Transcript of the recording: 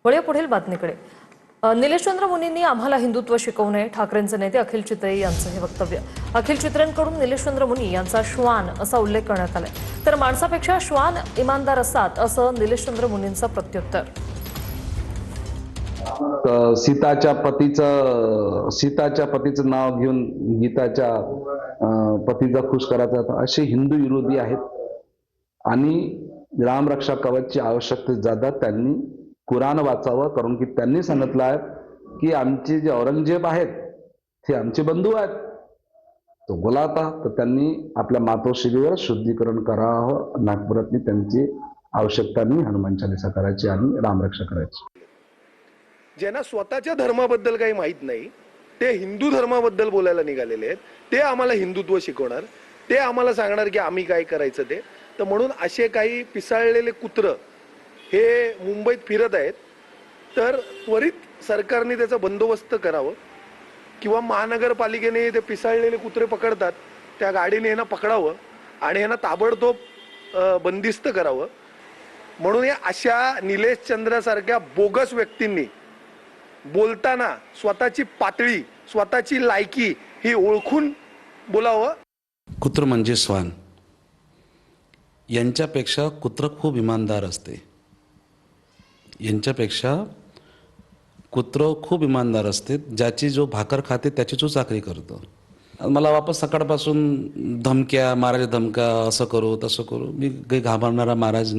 वळूया पुढील बातमीकडे। निलेशचंद्र मुनींनी आम्हाला हिंदुत्व शिकवू नये, ठाकरेंचे नेते अखिल चित्रे यांचं हे वक्तव्य। अखिल चित्रेंकडून निलेशचंद्र मुनी यांचा श्वान असा उल्लेख करण्यात आलाय, तर माणसापेक्षा श्वान इमानदार असतात असं निलेशचंद्र मुनींचं प्रत्युत्तर। सीताच्या पतीचं नाव घेऊन गीताच्या पतीचा खुश करायचा असे हिंदू विरोधी आहेत आणि राम रक्षा कवचची आवश्यकता ज्यादा त्यांनी कुराण वाचावं, कारण की त्यांनी सांगितलं आहे की आमचे जे औरंगजेब आहेत ते आमचे बंधू आहेत। तो बोलाता तर त्यांनी आपल्या मातोश्रीवर शुद्धीकरण करावं, नागपुरातली त्यांची आवश्यकता नाही हनुमान चालीसा करायची आणि रामरक्षा करायची। ज्यांना स्वतःच्या धर्माबद्दल काही माहित नाही ते हिंदू धर्माबद्दल बोलायला निघालेले आहेत, ते आम्हाला हिंदुत्व शिकवणार, ते आम्हाला सांगणार की आम्ही काय करायचं ते। तर म्हणून असे काही पिसाळलेले कुत्र हे मुंबईत फिरत आहेत, तर त्वरित सरकारने त्याचा बंदोबस्त करावं किंवा महानगरपालिकेने ते पिसाळलेले कुत्रे पकडतात त्या गाडीने यांना पकडावं आणि यांना ताबडतोब बंदिस्त करावं। म्हणून या अशा निलेश चंद्रासारख्या बोगस व्यक्तींनी बोलताना स्वतःची पातळी, स्वतःची लायकी ही ओळखून बोलावं। कुत्र म्हणजे श्वान, यांच्यापेक्षा कुत्र खूप इमानदार असते। यांच्यापेक्षा कुत्र खूप इमानदार असते, ज्याची जो भाकर खाते त्याची जो चाकरी करतो। मला वापस सकाळपासून धमक्या, महाराज धमका, असं करू तसं करू, मी काही घाबरणारा महाराज